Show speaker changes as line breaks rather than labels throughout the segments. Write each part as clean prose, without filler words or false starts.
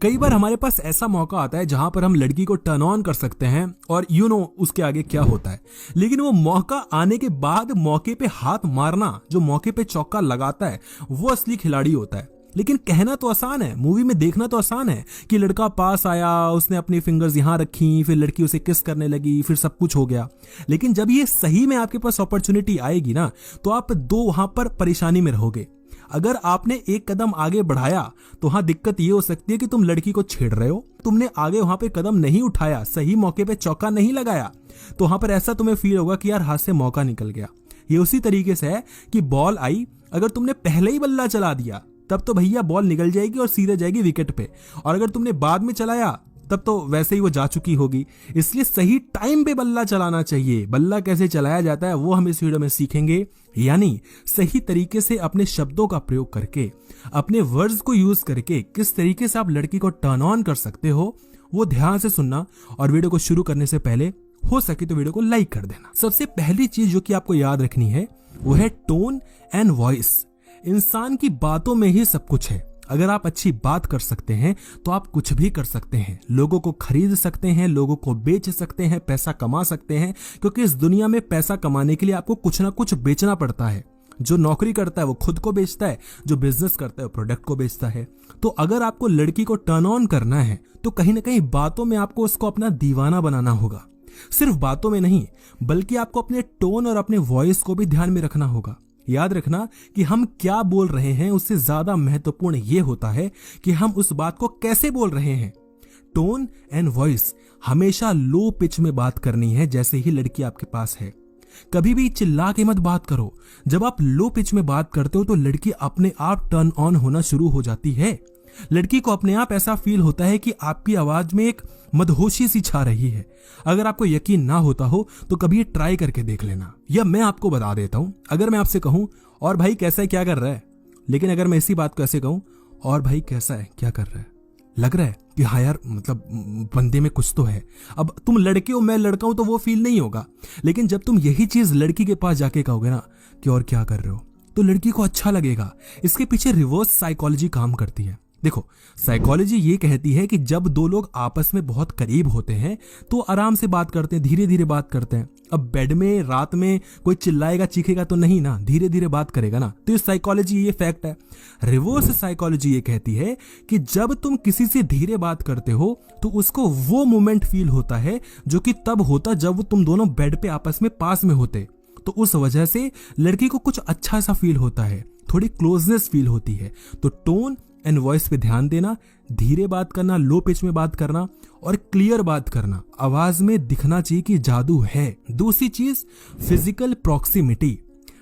कई बार हमारे पास ऐसा मौका आता है जहां पर हम लड़की को टर्न ऑन कर सकते हैं और उसके आगे क्या होता है, लेकिन वो मौका आने के बाद मौके पे हाथ मारना, जो मौके पे चौका लगाता है, वो असली खिलाड़ी होता है। लेकिन कहना तो आसान है, मूवी में देखना तो आसान है कि लड़का पास आया, उसने अपनी फिंगर्स यहां रखी, फिर लड़की उसे किस करने लगी, फिर सब कुछ हो गया। लेकिन जब ये सही में आपके पास अपॉर्चुनिटी आएगी ना, तो आप वहां पर परेशानी में रहोगे। अगर आपने एक कदम आगे बढ़ाया तो हाँ, दिक्कत ये हो सकती है कि तुम लड़की को छेड़ रहे हो, तुमने आगे वहां पे कदम नहीं उठाया, सही मौके पे चौका नहीं लगाया, तो वहां पर ऐसा तुम्हें फील होगा कि यार हाथ से मौका निकल गया। ये उसी तरीके से है कि बॉल आई, अगर तुमने पहले ही बल्ला चला दिया तब तो भैया बॉल निकल जाएगी और सीधे जाएगी विकेट पे, और अगर तुमने बाद में चलाया तब तो वैसे ही वो जा चुकी होगी। इसलिए सही टाइम पे बल्ला चलाना चाहिए। बल्ला कैसे चलाया जाता है वो हम इस वीडियो में सीखेंगे, यानी सही तरीके से अपने शब्दों का प्रयोग करके, अपने वर्ड्स को यूज करके किस तरीके से आप लड़की को टर्न ऑन कर सकते हो, वो ध्यान से सुनना। और वीडियो को शुरू करने से पहले हो सके तो वीडियो को लाइक कर देना। सबसे पहली चीज जो कि आपको याद रखनी है वो है टोन एंड वॉइस। इंसान की बातों में ही सब कुछ है। अगर आप अच्छी बात कर सकते हैं तो आप कुछ भी कर सकते हैं, लोगों को खरीद सकते हैं, लोगों को बेच सकते हैं, पैसा कमा सकते हैं, क्योंकि इस दुनिया में पैसा कमाने के लिए आपको कुछ ना कुछ बेचना पड़ता है। जो नौकरी करता है वो खुद को बेचता है, जो बिजनेस करता है वो प्रोडक्ट को बेचता है। तो अगर आपको लड़की को टर्न ऑन करना है तो कहीं ना कहीं बातों में आपको उसको अपना दीवाना बनाना होगा। सिर्फ बातों में नहीं, बल्कि आपको अपने टोन और अपने वॉइस को भी ध्यान में रखना होगा। याद रखना कि हम क्या बोल रहे हैं उससे ज्यादा महत्वपूर्ण यह होता है कि हम उस बात को कैसे बोल रहे हैं। टोन एंड वॉइस हमेशा लो पिच में बात करनी है। जैसे ही लड़की आपके पास है, कभी भी चिल्ला के मत बात करो। जब आप लो पिच में बात करते हो तो लड़की अपने आप टर्न ऑन होना शुरू हो जाती है। लड़की को अपने आप ऐसा फील होता है कि आपकी आवाज में एक मदहोशी सी छा रही है। अगर आपको यकीन ना होता हो तो कभी ये ट्राई करके देख लेना, या मैं आपको बता देता हूं। अगर मैं आपसे कहूं और भाई कैसा है, क्या कर रहा है, लेकिन अगर मैं इसी बात को ऐसे कहूं और भाई कैसा है, क्या कर रहा है, लग रहा है कि हाँ यार मतलब बंदे में कुछ तो है। अब तुम लड़के हो, मैं लड़का हूं, तो वो फील नहीं होगा। लेकिन जब तुम यही चीज लड़की के पास जाके कहोगे ना कि और क्या कर रहे हो, तो लड़की को अच्छा लगेगा। इसके पीछे रिवर्स साइकोलॉजी काम करती है। देखो, साइकोलॉजी ये कहती है कि जब दो लोग आपस में बहुत करीब होते हैं तो आराम से बात करते हैं, धीरे धीरे बात करते हैं। अब बेड में रात में कोई चिल्लाएगा चीखेगा तो नहीं ना, धीरे धीरे बात करेगा ना। तो ये साइकोलॉजी, ये फैक्ट है। रिवर्स साइकोलॉजी ये कहती है कि जब तुम किसी से धीरे बात करते हो तो उसको वो मोमेंट फील होता है जो कि तब होता जब तुम दोनों बेड पे आपस में पास में होते। तो उस वजह से लड़की को कुछ अच्छा सा फील होता है, थोड़ी क्लोजनेस फील होती है। तो टोन एंड वॉइस पे ध्यान देना, धीरे बात करना, लो पिच में बात करना और क्लियर बात करना। आवाज में दिखना चाहिए कि जादू है। दूसरी चीज, फिजिकल प्रॉक्सिमिटी।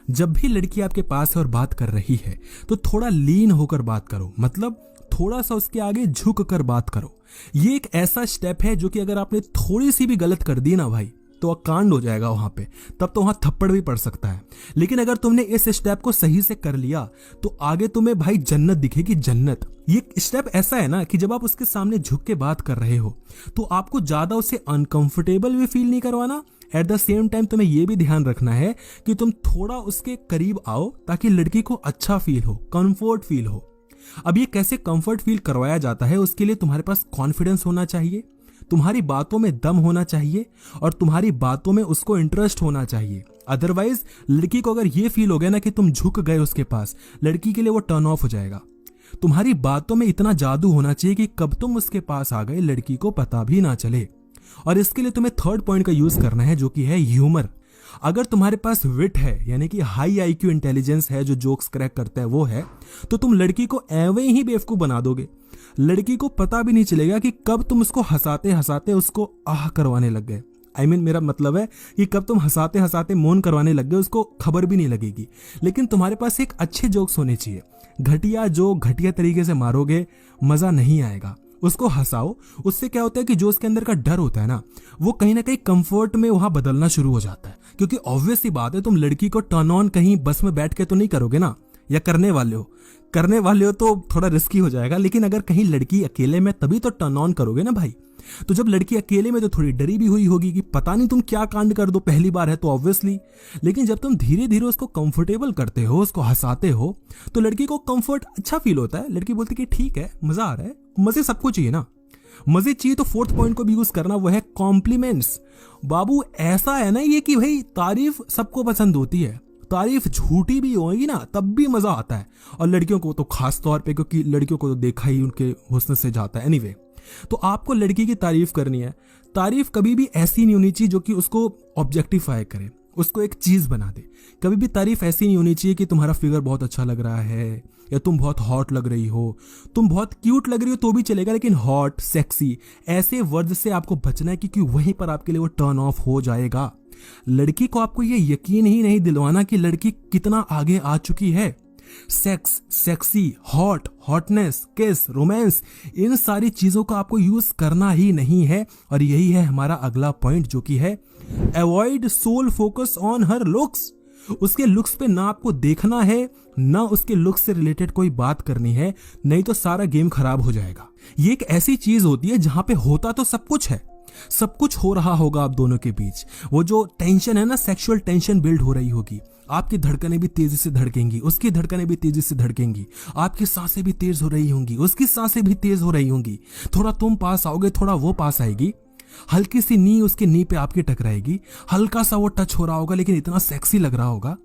जब भी लड़की आपके पास है और बात कर रही है तो थोड़ा लीन होकर बात करो, मतलब थोड़ा सा उसके आगे झुक कर बात करो। ये एक ऐसा स्टेप है जो कि अगर आपने थोड़ी सी भी गलत कर दी ना भाई, तो कांड हो जाएगा वहां पे, तब तो वहां थप्पड़ भी पड़ सकता है। लेकिन अगर तुमने इस स्टेप को सही से कर लिया तो आगे तुम्हें भाई जन्नत दिखेगी, जन्नत। ये स्टेप ऐसा है ना कि जब आप उसके सामने झुक के बात कर रहे हो तो आपको ज्यादा उसे अनकंफर्टेबल भी फील नहीं करवाना। एट द सेम टाइम तुम्हें यह भी ध्यान रखना है कि तुम थोड़ा उसके करीब आओ ताकि लड़की को अच्छा फील हो, कंफर्ट फील हो। अब ये कैसे कंफर्ट फील करवाया जाता है, उसके लिए तुम्हारे पास कॉन्फिडेंस होना चाहिए, तुम्हारी बातों में दम होना चाहिए और तुम्हारी बातों में उसको इंटरेस्ट होना चाहिए। अदरवाइज लड़की को अगर ये फील हो गया ना कि तुम झुक गए उसके पास, लड़की के लिए वो टर्न ऑफ हो जाएगा। तुम्हारी बातों में इतना जादू होना चाहिए कि कब तुम उसके पास आ गए लड़की को पता भी ना चले। और इसके लिए तुम्हें थर्ड पॉइंट का यूज करना है जो कि है ह्यूमर। अगर तुम्हारे पास विट है, यानी कि हाई आईक्यू इंटेलिजेंस है, जो जोक्स क्रैक करता है वो है, तो तुम लड़की को एवं ही बेवकूफ बना दोगे। लड़की को पता भी नहीं चलेगा कि कब तुम उसको हंसाते हंसाते उसको आह करवाने लग गए। मेरा मतलब है कि कब तुम हंसाते हंसाते मौन करवाने लग गए, उसको खबर भी नहीं लगेगी। लेकिन तुम्हारे पास एक अच्छे जोक्स होने चाहिए। घटिया जो घटिया तरीके से मारोगे मजा नहीं आएगा। उसको हंसाओ, उससे क्या होता है कि जो उसके अंदर का डर होता है ना, वो कहीं ना कहीं कंफर्ट में वहां बदलना शुरू हो जाता है। क्योंकि ऑब्वियस सी बात है, तुम लड़की को टर्न ऑन कहीं बस में बैठ के तो नहीं करोगे ना, या करने वाले हो तो थोड़ा रिस्की हो जाएगा। लेकिन अगर कहीं लड़की अकेले में, तभी तो टर्न ऑन करोगे ना भाई। तो जब लड़की अकेले में तो थोड़ी डरी भी हुई होगी कि पता नहीं तुम क्या कांड कर दो, पहली बार है तो ऑब्वियसली। लेकिन जब तुम धीरे धीरे उसको कंफर्टेबल करते हो, उसको हंसाते हो, तो लड़की को कंफर्ट अच्छा फील होता है। लड़की बोलती कि ठीक है, मजा आ रहा है। मजे सबको चाहिए ना, मजे चाहिए तो फोर्थ पॉइंट को भी यूज करना, वो है कॉम्प्लीमेंट्स। बाबू ऐसा है ना ये कि भाई तारीफ सबको पसंद होती है, तारीफ झूठी भी होगी ना तब भी मजा आता है, और लड़कियों को तो खास तौर पे, क्योंकि लड़कियों को तो देखा ही उनके हुस्न से जाता है। एनीवे, तो आपको लड़की की तारीफ करनी है। तारीफ कभी भी ऐसी नहीं होनी चाहिए जो कि उसको ऑब्जेक्टिफाई करे, उसको एक चीज बना दे। कभी भी तारीफ ऐसी नहीं होनी चाहिए कि तुम्हारा फिगर बहुत अच्छा लग रहा है, या तुम बहुत हॉट लग रही हो, तुम बहुत क्यूट लग रही हो तो भी चलेगा, लेकिन हॉट, सेक्सी ऐसे वर्ड से आपको बचना है, क्योंकि वहीं पर आपके लिए वो टर्न ऑफ हो जाएगा। लड़की को आपको ये यकीन ही नहीं दिलवाना कि लड़की कितना आगे आ चुकी है। सेक्स, सेक्सी, हॉट, हॉटनेस, किस, रोमांस, इन सारी चीजों का आपको यूज करना ही नहीं है। और यही है हमारा अगला पॉइंट, जो कि है avoid sole focus on her looks. उसके लुक्स पे ना आपको देखना है, ना उसके लुक्स से रिलेटेड कोई बात करनी है, नहीं तो सारा गेम खराब हो जाएगा। ये एक ऐसी चीज होती है जहां पे होता तो सब कुछ है, सब कुछ हो रहा होगा आप दोनों के बीच। वो जो टेंशन है ना, सेक्सुअल टेंशन बिल्ड हो रही होगी, आपकी धड़कनें भी तेजी से धड़केंगी, उसकी धड़कनें भी तेजी से धड़केंगी, आपकी सांसें भी तेज हो रही होंगी, उसकी सांसें भी तेज हो रही होंगी। थोड़ा तुम पास आओगे, थोड़ा वो पास आएगी, हल्की सी नी उसकी नी पे आपकी टकराएगी, हल्का सा वो टच हो रहा होगा, लेकिन इतना सेक्सी लग रहा होगा।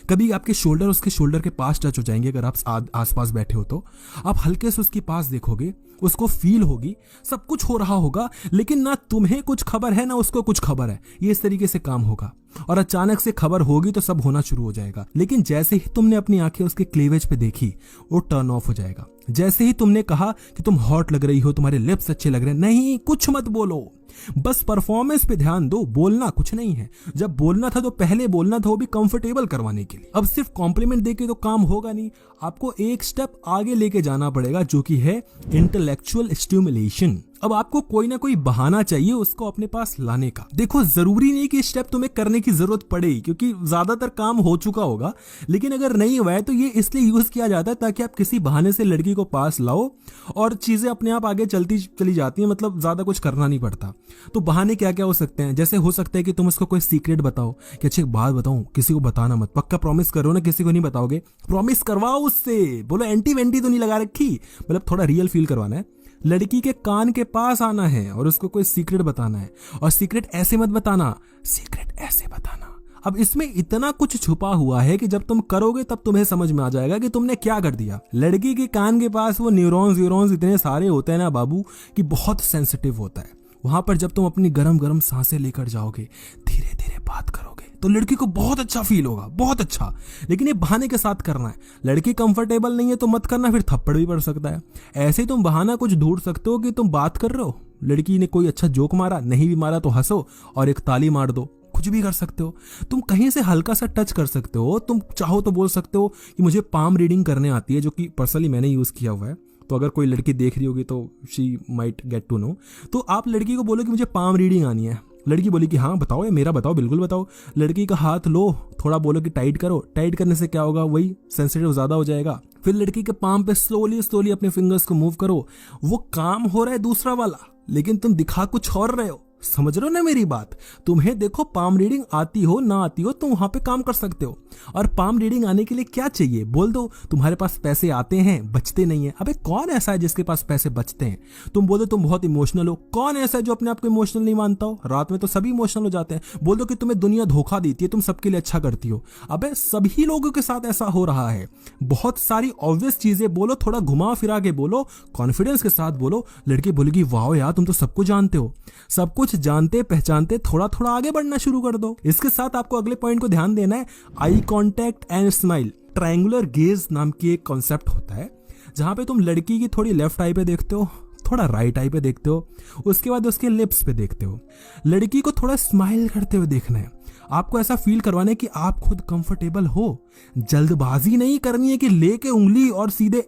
कभी आपके शोल्डर उसके शोल्डर के पास टच हो जाएंगे, अगर आप आसपास बैठे हो तो आप हल्के से उसके पास देखोगे, उसको फील होगी, सब कुछ हो रहा होगा, लेकिन ना तुम्हें कुछ खबर है ना उसको कुछ खबर है। ये इस तरीके से काम होगा, और अचानक से खबर होगी तो सब होना शुरू हो जाएगा। लेकिन जैसे ही तुमने अपनी आंखें उसके क्लीवेज पे देखी, वो टर्न ऑफ हो जाएगा। जैसे ही तुमने कहा कि तुम हॉट लग रही हो, तुम्हारे लिप्स अच्छे लग रहे हैं, नहीं, कुछ मत बोलो, बस परफॉर्मेंस पे ध्यान दो। बोलना कुछ नहीं है, जब बोलना था तो पहले बोलना था, वो भी कंफर्टेबल करवाने के लिए। अब सिर्फ कॉम्प्लीमेंट देके तो काम होगा नहीं, आपको एक स्टेप आगे लेके जाना पड़ेगा, जो कि है इंटेलेक्चुअल स्टिमुलेशन। अब आपको कोई ना कोई बहाना चाहिए उसको अपने पास लाने का। देखो, जरूरी नहीं कि स्टेप तुम्हें करने की जरूरत पड़े, क्योंकि ज्यादातर काम हो चुका होगा, लेकिन अगर नहीं हुआ है तो ये इसलिए यूज किया जाता है ताकि आप किसी बहाने से लड़की को पास लाओ और चीजें अपने आप आगे चलती चली जाती हैं, मतलब ज्यादा कुछ करना नहीं पड़ता। तो बहाने क्या क्या हो सकते हैं? जैसे हो सकता है कि तुम उसको कोई सीक्रेट बताओ कि अच्छी बात बताऊं, किसी को बताना मत, पक्का प्रॉमिस करो ना, किसी को नहीं बताओगे, प्रॉमिस करवाओ उससे, बोलो एंटी वेंटी तो नहीं लगा रखी, मतलब थोड़ा रियल फील करवाना है। लड़की के कान के पास आना है और उसको कोई सीक्रेट बताना है, और सीक्रेट ऐसे मत बताना, सीक्रेट ऐसे बताना। अब इसमें इतना कुछ छुपा हुआ है कि जब तुम करोगे तब तुम्हें समझ में आ जाएगा कि तुमने क्या कर दिया। लड़की के कान के पास वो न्यूरॉन्स इतने सारे होते हैं ना बाबू, कि बहुत सेंसिटिव होता है। वहां पर जब तुम अपनी गरम गरम सांसें लेकर जाओगे, धीरे धीरे बात करोगे, तो लड़की को बहुत अच्छा फील होगा, बहुत अच्छा। लेकिन ये बहाने के साथ करना है। लड़की कंफर्टेबल नहीं है तो मत करना, फिर थप्पड़ भी पड़ सकता है। ऐसे ही तुम बहाना कुछ ढूंढ सकते हो कि तुम बात कर रहे हो, लड़की ने कोई अच्छा जोक मारा, नहीं भी मारा तो हंसो और एक ताली मार दो, कुछ भी कर सकते हो। तुम कहीं से हल्का सा टच कर सकते हो, तुम चाहो तो बोल सकते हो कि मुझे पाम रीडिंग करने आती है, जो कि पर्सनली मैंने यूज किया हुआ है। तो अगर कोई लड़की देख रही होगी तो she might get to know. तो आप लड़की को बोलो कि मुझे पाम रीडिंग आनी है, लड़की बोली कि हाँ बताओ, या मेरा बताओ, बिल्कुल बताओ। लड़की का हाथ लो, थोड़ा बोलो कि टाइट करो, टाइट करने से क्या होगा, वही सेंसिटिव ज्यादा हो जाएगा। फिर लड़की के पाम पे स्लोली अपने फिंगर्स को मूव करो, वो काम हो रहा है दूसरा वाला, लेकिन तुम दिखा कुछ और रहे हो। समझ रहे हो ना मेरी बात? तुम्हें देखो, पाम रीडिंग आती हो ना आती हो, तुम वहां पे काम कर सकते हो। और पाम रीडिंग आने के लिए क्या चाहिए? बोल दो तुम्हारे पास पैसे आते हैं, बचते नहीं है। अबे कौन ऐसा है जिसके पास पैसे बचते हैं? तुम बोल दो तुम बहुत इमोशनल हो, कौन ऐसा है जो अपने आप को इमोशनल नहीं मानता हो? रात में तो सभी इमोशनल हो जाते हैं। बोल दो कि तुम्हें दुनिया धोखा देती है, तुम सबके लिए अच्छा करती हो। अबे सभी लोगों के साथ ऐसा हो रहा है। बहुत सारी ऑब्वियस चीजें बोलो, थोड़ा घुमा फिरा के बोलो, कॉन्फिडेंस के साथ बोलो। लड़की बोलेगी वाह यार, तुम तो सब कुछ जानते हो। सब कुछ जानते पहचानते थोड़ा थोड़ा आगे बढ़ना शुरू कर दो। इसके साथ आपको अगले पॉइंट को ध्यान देना है, eye contact and smile. Triangular gauge नाम की एक कॉन्सेप्ट होता है, जहां पे तुम लड़की की थोड़ी लेफ्ट आई पे देखते हो, थोड़ा राइट आई पे देखते हो, उसके बाद उसके लिप्स पे देखते हो। लड़की को थोड़ा स्माइल करते हुए देखना है, आपको ऐसा फील करवाना है कि आप खुद कंफर्टेबल हो। जल्दबाजी नहीं करनी है कि लेके उंगली और सीधे,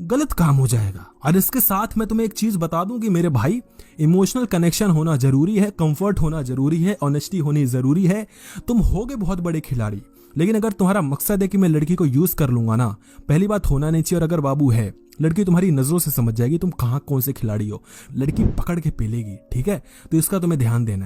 गलत काम हो जाएगा। और इसके साथ मैं तुम्हें एक चीज बता दूं कि मेरे भाई, इमोशनल कनेक्शन होना जरूरी है, कंफर्ट होना जरूरी है, ऑनेस्टी होनी जरूरी है। तुम होगे बहुत बड़े खिलाड़ी, लेकिन अगर तुम्हारा मकसद है कि मैं लड़की को यूज कर लूंगा ना, पहली बात होना नहीं चाहिए। और अगर बाबू है, लड़की तुम्हारी नजरों से समझ जाएगी तुम कहाँ कौन से खिलाड़ी हो, लड़की पकड़ के पेलेगी, ठीक है। तो इसका तुम्हें ध्यान देना है।